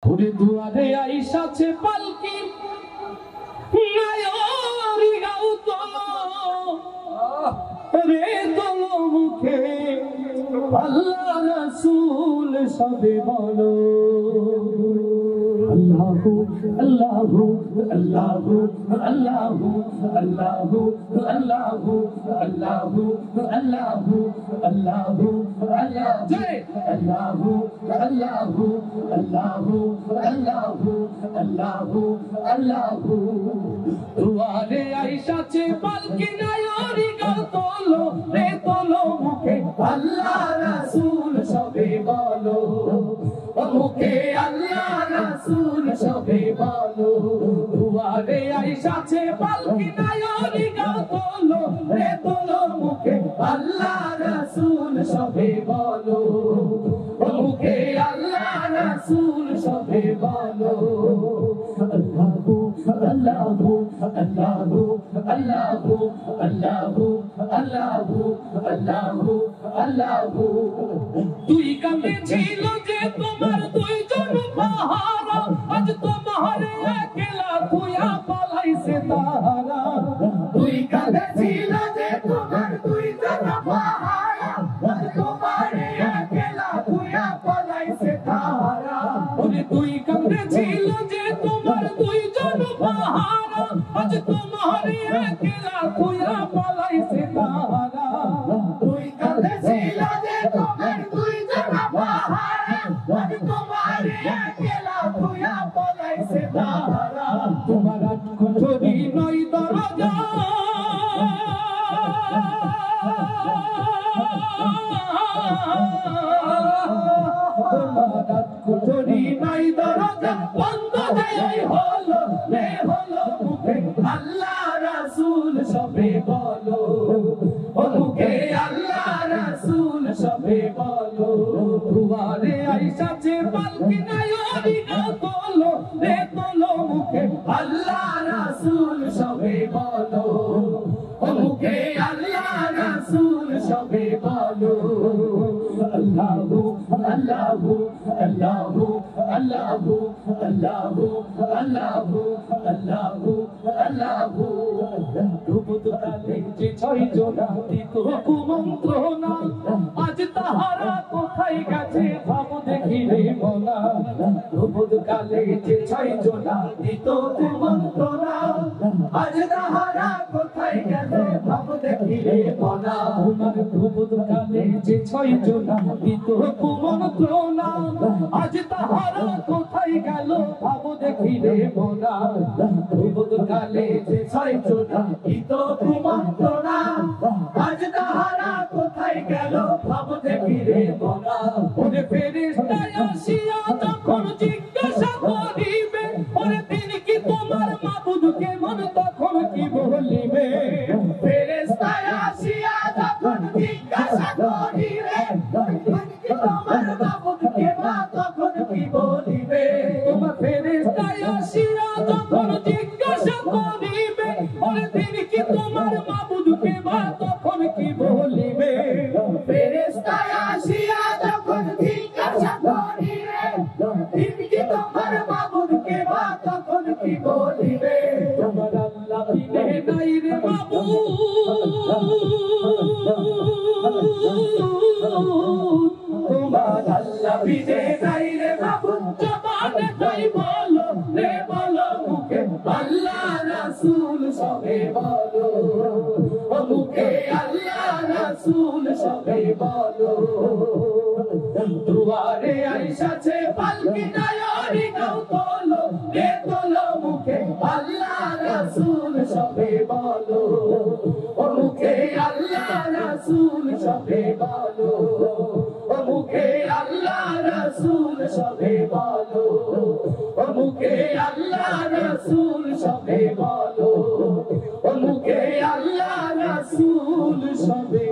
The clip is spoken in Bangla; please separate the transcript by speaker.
Speaker 1: ওরে দুয়ারে আইসাছে পালকি নায়রি গাও তোলো রে তোলো মুখে আল্লাহ রাসূল সবে বলো আল্লাহু আল্লাহু আল্লাহু আল্লাহু আল্লাহু আল্লাহু আল্লাহু আল্লাহু আল্লাহু আল্লাহু জয় আল্লাহু আল্লাহু আল্লাহু আল্লাহু আল্লাহু আল্লাহু দুয়ারে আইসাছে পালকি নায়রি গাও তোলো রে তোলো মুখে আল্লাহ রাসূল সবে বলো মুখে আল্লাহ রাসূল সবে বলো দুয়ারে আইসাছে পালকি নায়রি গাও তোলো রে তোলো মুখে আল্লাহ রাসূল সবে বলো মুখে আল্লাহ রাসূল সবে বলো আল্লাহু আল্লাহু আল্লাহু আল্লাহু আল্লাহু আল্লাহু আল্লাহু আল্লাহু দুই কাঁধে ছিল যে তোমার দুইজন পাহারা আজ তোমার একলা খুয়া পালাইছে তাহারা দুই কাঁধে ছিল যে তোমার দুইজন পাহারা আজ তোমার একলা খুয়া পালাইছে তাহারা ওরে দুই কাঁধে ছিল যে তোমার দুইজন পাহারা আজ তোমার একলা খুয়া পালাইছে তাহারা দুই কাঁধে ছিল যে তোমার দুইজন পাহারা আজ তোমার একলা খুয়া পালাইছে তাহারা তোমার কোঠরি নয় দরজা তোমার কোঠরি নয় দরজা বন্ধ দেয় হলো রে হলো মুখে আল্লাহ রাসূল সবে বলো মুখে আল্লাহ রাসূল সবে বলো দুয়ারে আইসাছে পালকি নায়রি গাও তোলো রে তোলো মুখে আল্লাহ রাসূল সবে বলো মুখে আল্লাহ রাসূল সবে বলো আল্লাহু আল্লাহু আল্লাহু আল্লাহু আল্লাহু আল্লাহু আল্লাহু আল্লাহু রূপদুকালে যে ছয় জোড়া দিত কুমন্ত্রণা আজ তাহারা কোথায় গেছে ভাব দেখি রে মনা রূপদুকালে যে ছয় জোড়া দিত কুমন্ত্রণা আজ তাহারা কোথায় গেছে ভাব দেখি রে মনা তোমার রূপদুকালে যে ছয় জোড়া দিত কুমন্ত্রণা আজ তাহারা কোথায় গেল ভাব দেখি রে মনা রূপদুকালে যে ছয় জোড়া দিত কুমন্ত্রণা আজ তাহারা কোথায় গেল ভাব দেখি রে মনা ওরে ফেরেশতা আসিয়া যখন জিজ্ঞাসা করিবে ওরে তিনি কি তোমার মাবুদ কেমন তখন কি বলিবে ফেরেশতা আসিয়া যখন জিজ্ঞাসা করিবে তিনি কি তোমার মাবুদ কেমন তখন কি বলিবে তোমার ফেরেশতা আসিয়া যখন জিজ্ঞাসা করিবে ওরে তিনি কি তোমার মাবুদ কেমন তখন কি বলিবে ফেরেশতা আসিয়া যখন জিজ্ঞাসা করিবে তিনি কি তোমার মাবুদ কেমন তখন কি বলিবে তোমার আল্লাহ বিনে নাই রে মাবুদ তোমার আল্লাহ বিনে নাই রে মাবুদ জবানে তাই বলো রে বলো মুখে আল্লাহ রাসূল সবে বলো মুখে আল্লাহ রাসূল সবে বলো দুয়ারে আইসাছে পালকি নায়রি গাও তোলো রে তোলো মুখে আল্লাহ রাসূল সবে বলো মুখে আল্লাহ রাসূল সবে বলো মুখে আল্লাহ রাসূল সবে বলো মুখে আল্লাহ রাসূল সবে বলো মুখে আল্লাহ রাসূল সবে